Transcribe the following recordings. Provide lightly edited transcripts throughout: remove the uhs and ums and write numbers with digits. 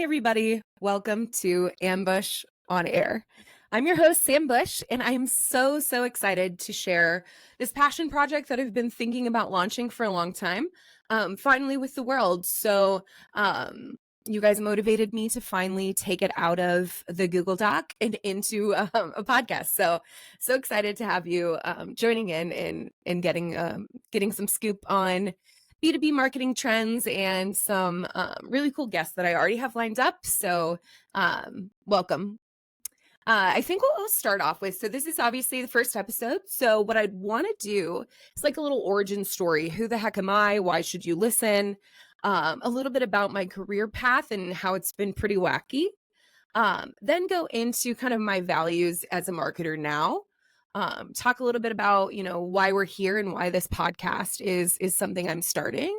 Hey, everybody. Welcome to Ambush on Air. I'm your host, Sam Bush, and I am so excited to share this passion project that I've been thinking about launching for a long time, finally with the world. You guys motivated me to finally take it out of the Google Doc and into a podcast. So excited to have you joining in and getting some scoop on B2B marketing trends and some really cool guests that I already have lined up. So welcome. I think what we'll start off with, so this is obviously the first episode. So what I'd want to do is like a little origin story. Who the heck am I? Why should you listen? A little bit about my career path and how it's been pretty wacky. Then go into kind of my values as a marketer now. Talk a little bit about, why we're here and why this podcast is something I'm starting.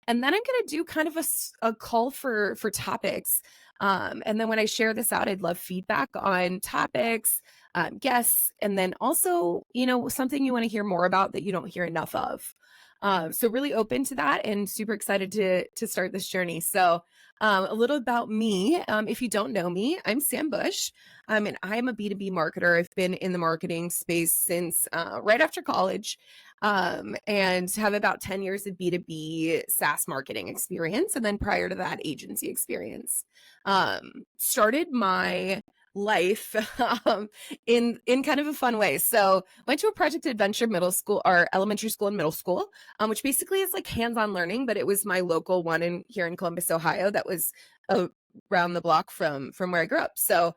And then I'm going to do kind of a call for topics. And then when I share this out, I'd love feedback on topics, guests, and then also, something you want to hear more about that you don't hear enough of. So really open to that and super excited to start this journey. So a little about me. If you don't know me, I'm Sam Bush, and I'm a B2B marketer. I've been in the marketing space since right after college, and have about 10 years of B2B SaaS marketing experience. And then prior to that, agency experience. Started my life in kind of a fun way. So went to a project adventure middle school or elementary school and middle school, which basically is like hands-on learning, but it was my local one here in Columbus, Ohio, that was around the block from where I grew up. So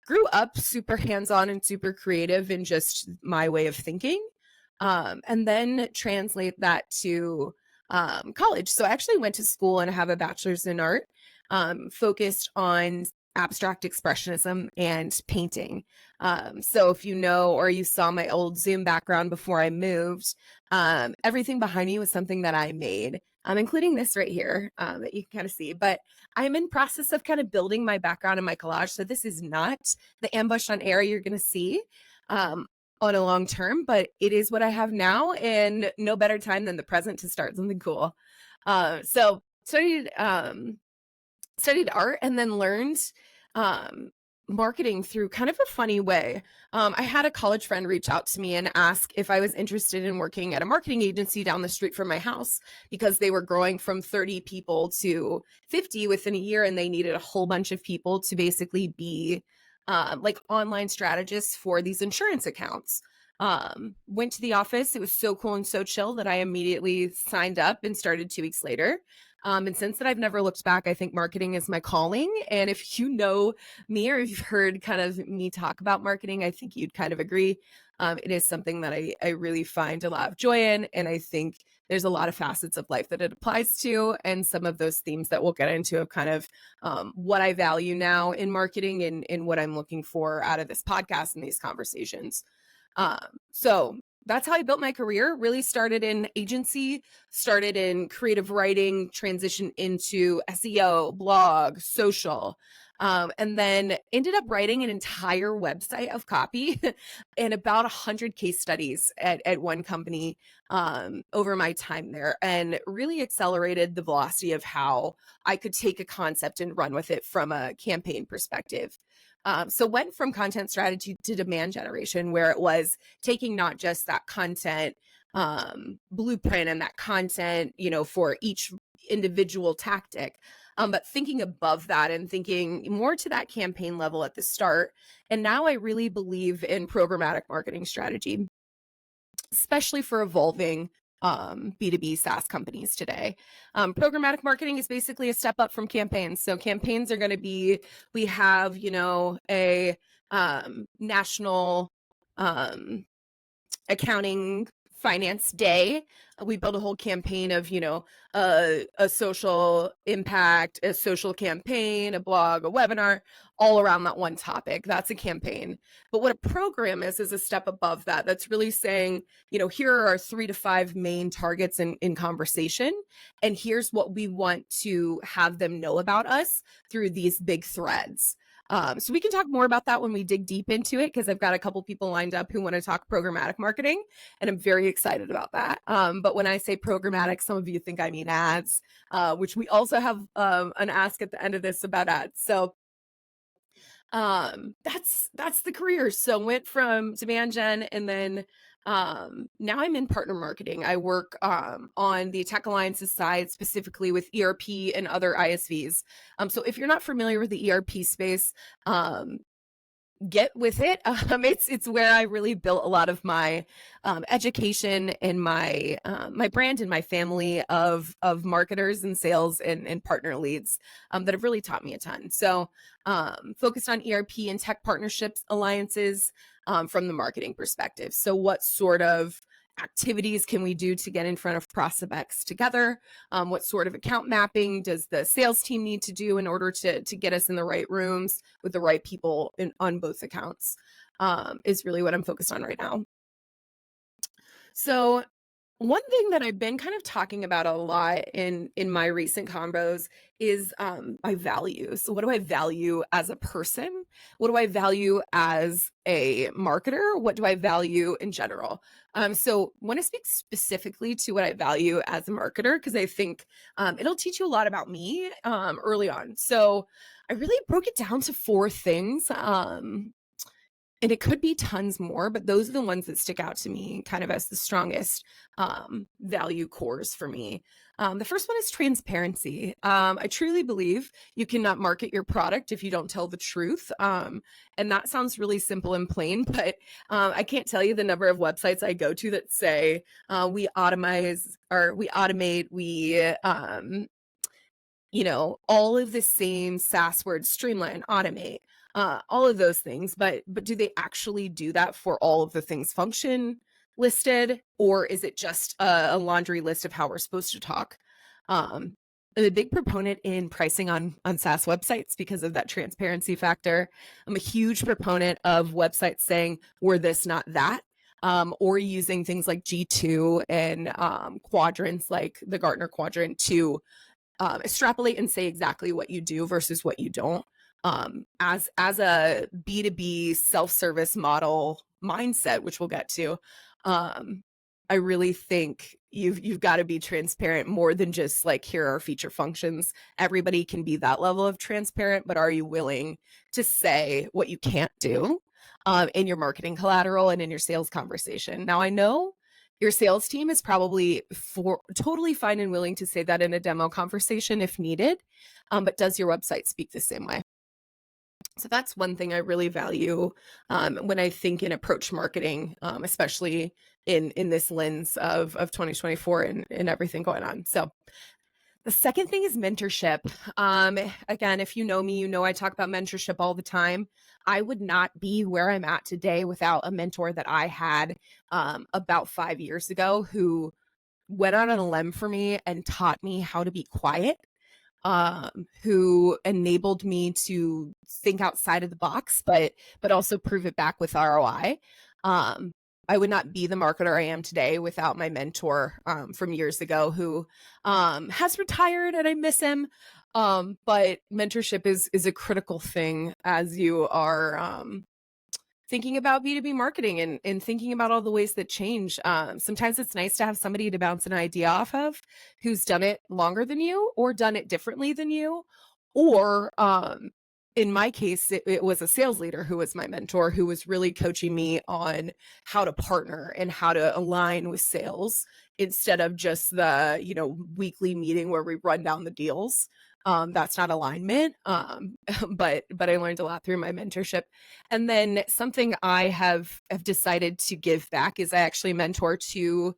grew up super hands-on and super creative in just my way of thinking, and then translate that to college. So I actually went to school and have a bachelor's in art, focused on abstract expressionism and painting. So if you know or you saw my old Zoom background before I moved, everything behind me was something that I made, including this right here that you can kind of see. But I'm in process of kind of building my background and my collage. So this is not the ambush on air you're going to see on a long term, but it is what I have now, and no better time than the present to start something cool. So studied art and then learned marketing through kind of a funny way. I had a college friend reach out to me and ask if I was interested in working at a marketing agency down the street from my house, because they were growing from 30 people to 50 within a year, and they needed a whole bunch of people to basically be like online strategists for these insurance accounts. Went to the office. It was so cool and so chill that I immediately signed up and started 2 weeks later. And since then, I've never looked back. I think marketing is my calling. And if you know me or if you've heard kind of me talk about marketing, I think you'd kind of agree. It is something that I really find a lot of joy in. And I think there's a lot of facets of life that it applies to. And some of those themes that we'll get into of kind of what I value now in marketing and what I'm looking for out of this podcast and these conversations. So that's how I built my career. Really started in agency, started in creative writing, transitioned into SEO, blog, social, and then ended up writing an entire website of copy and about 100 case studies at one company over my time there, and really accelerated the velocity of how I could take a concept and run with it from a campaign perspective. So went from content strategy to demand generation, where it was taking not just that content blueprint and that content, for each individual tactic, but thinking above that and thinking more to that campaign level at the start. And now I really believe in programmatic marketing strategy, especially for evolving B2B SaaS companies today. Programmatic marketing is basically a step up from campaigns. So campaigns are going to be, we have, a national accounting finance day. We build a whole campaign of, a social impact, a social campaign, a blog, a webinar, all around that one topic. That's a campaign. But what a program is a step above that. That's really saying, here are our 3 to 5 main targets in conversation. And here's what we want to have them know about us through these big threads. So we can talk more about that when we dig deep into it, because I've got a couple people lined up who want to talk programmatic marketing, and I'm very excited about that. But when I say programmatic, some of you think I mean ads, which we also have an ask at the end of this about ads. So that's the career. So went from demand gen, and then now I'm in partner marketing. I work on the tech alliances side, specifically with ERP and other ISVs. So if you're not familiar with the ERP space, get with it. It's where I really built a lot of my education and my my brand and my family of marketers and sales and partner leads that have really taught me a ton. So focused on ERP and tech partnerships alliances from the marketing perspective. So what sort of activities can we do to get in front of prospects together? What sort of account mapping does the sales team need to do in order to get us in the right rooms with the right people on both accounts, is really what I'm focused on right now. So one thing that I've been kind of talking about a lot in my recent combos is my values. So what do I value as a person? What do I value as a marketer? What do I value in general? So I want to speak specifically to what I value as a marketer, because I think it'll teach you a lot about me early on. So I really broke it down to four things. And it could be tons more, but those are the ones that stick out to me kind of as the strongest value cores for me. The first one is transparency. I truly believe you cannot market your product if you don't tell the truth. And that sounds really simple and plain, but I can't tell you the number of websites I go to that say we automate, all of the same SaaS words: streamline, automate, all of those things. But do they actually do that for all of the things function listed, or is it just a laundry list of how we're supposed to talk? I'm a big proponent in pricing on SaaS websites because of that transparency factor. I'm a huge proponent of websites saying we're this, not that. Or using things like G2 and quadrants like the Gartner quadrant to extrapolate and say exactly what you do versus what you don't. As a B2B self-service model mindset, which we'll get to, I really think you've got to be transparent more than just like, here are feature functions. Everybody can be that level of transparent, but are you willing to say what you can't do in your marketing collateral and in your sales conversation? Now, I know your sales team is probably totally fine and willing to say that in a demo conversation if needed, but does your website speak the same way? So that's one thing I really value when I think and approach marketing, especially in this lens of 2024 and everything going on. So the second thing is mentorship. Again, if you know me, you know I talk about mentorship all the time. I would not be where I'm at today without a mentor that I had about 5 years ago, who went out on a limb for me and taught me how to be quiet, who enabled me to think outside of the box, but also prove it back with ROI. I would not be the marketer I am today without my mentor from years ago, who has retired, and I miss him. But mentorship is a critical thing as you are thinking about B2B marketing and thinking about all the ways that change. Sometimes it's nice to have somebody to bounce an idea off of who's done it longer than you or done it differently than you. Or in my case, it was a sales leader who was my mentor, who was really coaching me on how to partner and how to align with sales instead of just the weekly meeting where we run down the deals. That's not alignment. But I learned a lot through my mentorship. And then something I have decided to give back is I actually mentor two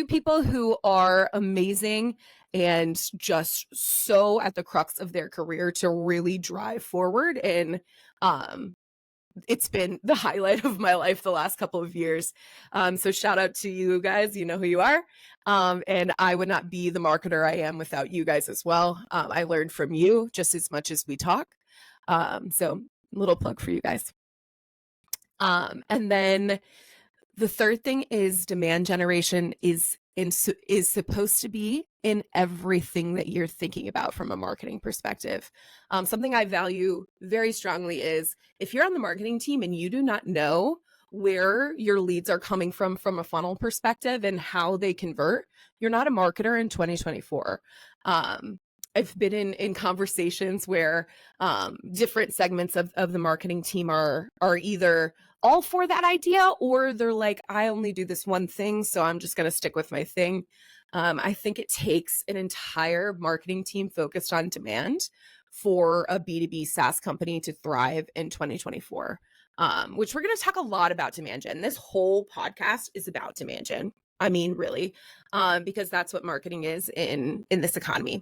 people who are amazing and just so at the crux of their career to really drive forward. And it's been the highlight of my life the last couple of years. So shout out to you guys. You know who you are. And I would not be the marketer I am without you guys as well. I learned from you just as much as we talk. So little plug for you guys. And then the third thing is demand generation is supposed to be in everything that you're thinking about from a marketing perspective. Something I value very strongly is if you're on the marketing team and you do not know where your leads are coming from a funnel perspective and how they convert, you're not a marketer in 2024. I've been in conversations where different segments of the marketing team are either all for that idea or they're like, I only do this one thing, so I'm just going to stick with my thing. I think it takes an entire marketing team focused on demand for a B2B SaaS company to thrive in 2024, which we're going to talk a lot about demand gen. This whole podcast is about demand gen. I mean, really, because that's what marketing is in this economy.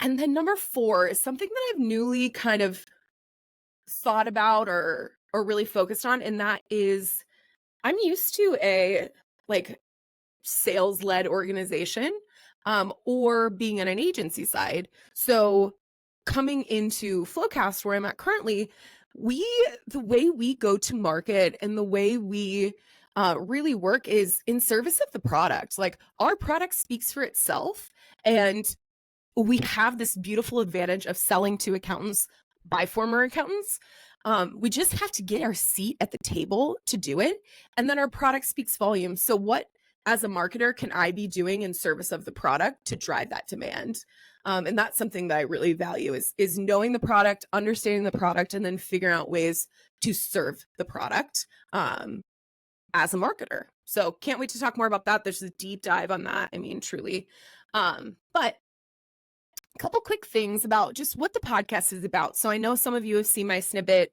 And then number 4 is something that I've newly kind of thought about or really focused on, and that is I'm used to a like sales-led organization, or being on an agency side. So coming into Flowcast, where I'm at currently, the way we go to market and the way we really work is in service of the product. Like our product speaks for itself, and we have this beautiful advantage of selling to accountants by former accountants. We just have to get our seat at the table to do it. And then our product speaks volumes. So what, as a marketer, can I be doing in service of the product to drive that demand? And that's something that I really value is knowing the product, understanding the product, and then figuring out ways to serve the product as a marketer. So can't wait to talk more about that. There's a deep dive on that. I mean, truly. But a couple quick things about just what the podcast is about. So I know some of you have seen my snippet.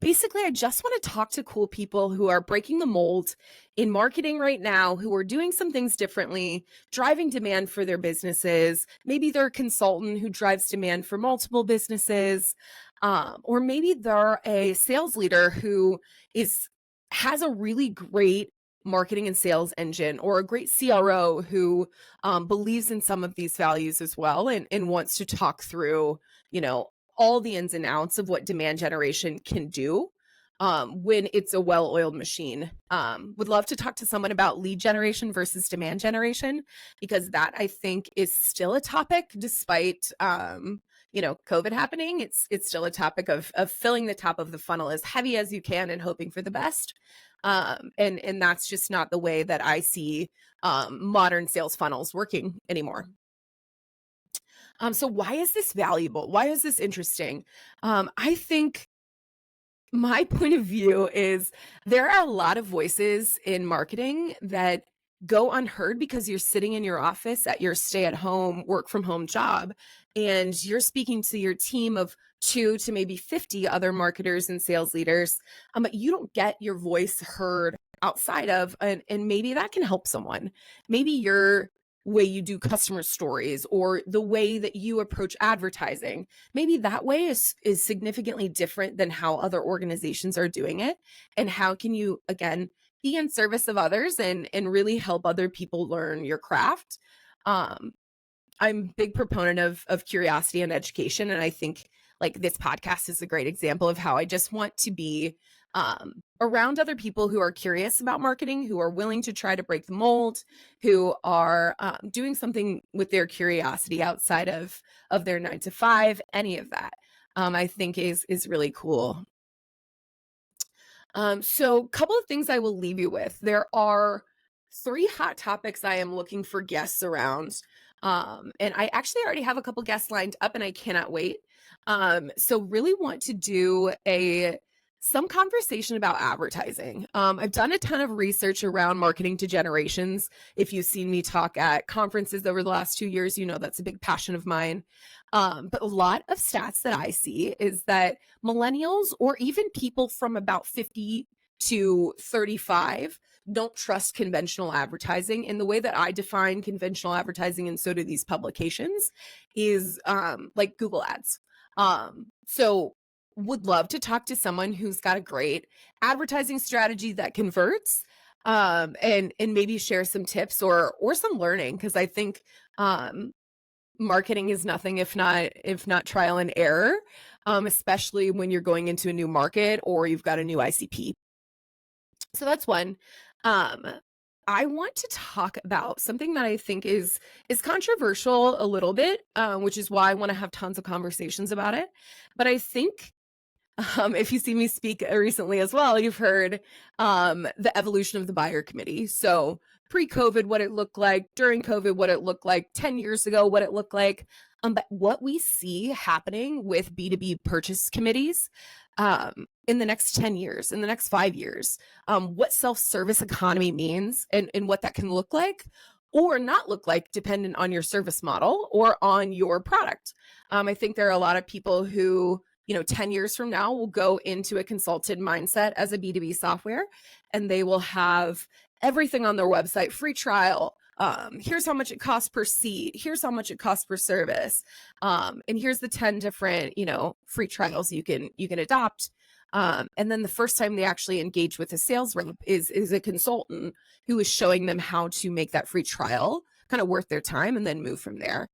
Basically, I just want to talk to cool people who are breaking the mold in marketing right now, who are doing some things differently, driving demand for their businesses. Maybe they're a consultant who drives demand for multiple businesses, or maybe they're a sales leader who has a really great marketing and sales engine, or a great CRO who believes in some of these values as well and wants to talk through, all the ins and outs of what demand generation can do when it's a well-oiled machine. Would love to talk to someone about lead generation versus demand generation, because that I think is still a topic despite COVID happening. It's still a topic of filling the top of the funnel as heavy as you can and hoping for the best. And that's just not the way that I see modern sales funnels working anymore. So why is this valuable? Why is this interesting? I think my point of view is there are a lot of voices in marketing that go unheard because you're sitting in your office at your stay-at-home, work-from-home job, and you're speaking to your team of 2 to maybe 50 other marketers and sales leaders, but you don't get your voice heard outside of, and maybe that can help someone. Maybe your way you do customer stories or the way that you approach advertising, maybe that way is significantly different than how other organizations are doing it. And how can you, again, be in service of others and really help other people learn your craft? I'm a big proponent of curiosity and education. And I think like this podcast is a great example of how I just want to be around other people who are curious about marketing, who are willing to try to break the mold, who are doing something with their curiosity outside of their 9 to 5, any of that, I think is really cool. So a couple of things I will leave you with. There are 3 hot topics I am looking for guests around. And I actually already have a couple guests lined up and I cannot wait. So really want to do some conversation about advertising. I've done a ton of research around marketing to generations. If you've seen me talk at conferences over the last 2 years, that's a big passion of mine. But a lot of stats that I see is that millennials, or even people from about 50 to 35, don't trust conventional advertising. And the way that I define conventional advertising, and so do these publications, is like Google Ads. So would love to talk to someone who's got a great advertising strategy that converts, and maybe share some tips or some learning, because I think marketing is nothing if not trial and error, especially when you're going into a new market or you've got a new ICP. So that's one. I want to talk about something that I think is controversial a little bit, which is why I want to have tons of conversations about it. But I think if you see me speak recently as well, you've heard the evolution of the buyer committee. So pre-COVID, what it looked like, during COVID, what it looked like, 10 years ago, what it looked like. But what we see happening with B2B purchase committees in the next 10 years, in the next 5 years, what self-service economy means and what that can look like or not look like, dependent on your service model or on your product. I think there are a lot of people who 10 years from now will go into a consulted mindset as a B2B software, and they will have everything on their website, free trial. Here's how much it costs per seat. Here's how much it costs per service. And here's the 10 different, free trials you can adopt. And then the first time they actually engage with a sales rep is a consultant who is showing them how to make that free trial kind of worth their time and then move from there.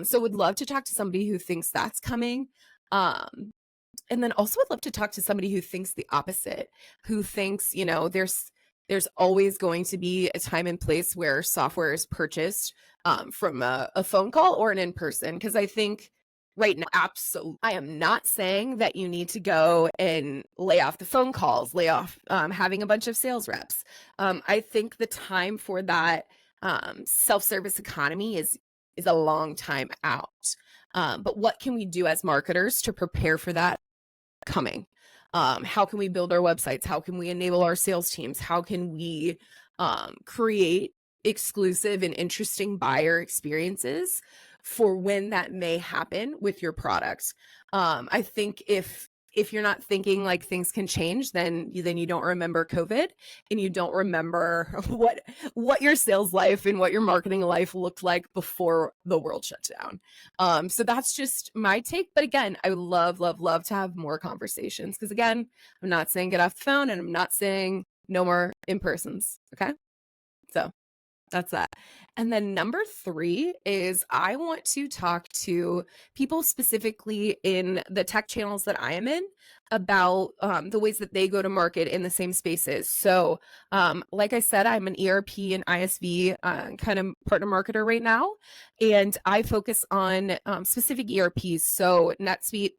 So would love to talk to somebody who thinks that's coming. And then also would love to talk to somebody who thinks the opposite, who thinks, there's always going to be a time and place where software is purchased from a phone call or an in-person. Because I think right now, absolutely, I am not saying that you need to go and lay off the phone calls, lay off having a bunch of sales reps. I think the time for that self-service economy is a long time out. But what can we do as marketers to prepare for that coming? How can we build our websites? How can we enable our sales teams? How can we create exclusive and interesting buyer experiences for when that may happen with your products? I think if you're not thinking like things can change, then you don't remember COVID and you don't remember what your sales life and what your marketing life looked like before the world shut down. So that's just my take. But again, I would love to have more conversations because again, I'm not saying get off the phone and I'm not saying no more in-persons. Okay. So that's that. And then number 3 is I want to talk to people specifically in the tech channels that I am in about the ways that they go to market in the same spaces. So like I said, I'm an ERP and ISV kind of partner marketer right now. And I focus on specific ERPs. So NetSuite,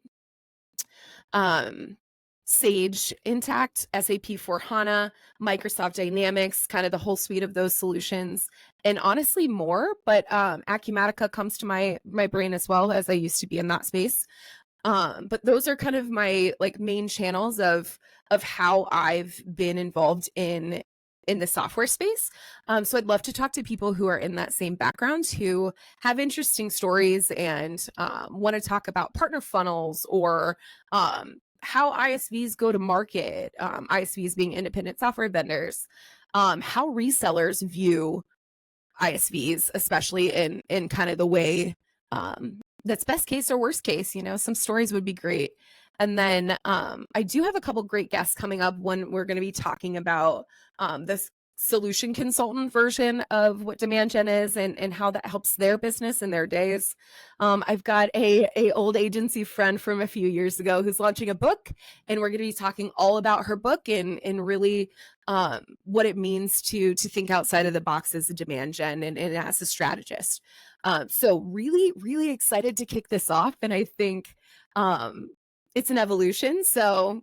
Sage, Intact, SAP for HANA, Microsoft Dynamics, kind of the whole suite of those solutions, and honestly more. But Acumatica comes to my brain as well, as I used to be in that space. But those are kind of my main channels of how I've been involved in the software space. So I'd love to talk to people who are in that same background, who have interesting stories and want to talk about partner funnels or how ISVs go to market, ISVs being independent software vendors, how resellers view ISVs, especially in kind of the way that's best case or worst case. Some stories would be great. And then I do have a couple great guests coming up when we're going to be talking about this solution consultant version of what demand gen is and how that helps their business in their days. I've got a old agency friend from a few years ago who's launching a book, and we're going to be talking all about her book and really what it means to think outside of the box as a demand gen and as a strategist. So really excited to kick this off, and I think it's an evolution. So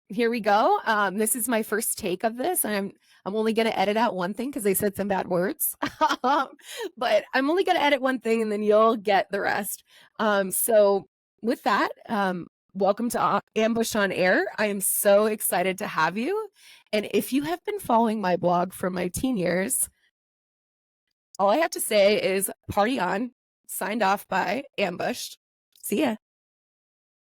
here we go. This is my first take of this. I'm only going to edit out one thing because I said some bad words, but I'm only going to edit one thing and then you'll get the rest. So with that, welcome to Ambush on Air. I am so excited to have you. And if you have been following my blog from my teen years, all I have to say is party on, signed off by Ambushed. See ya.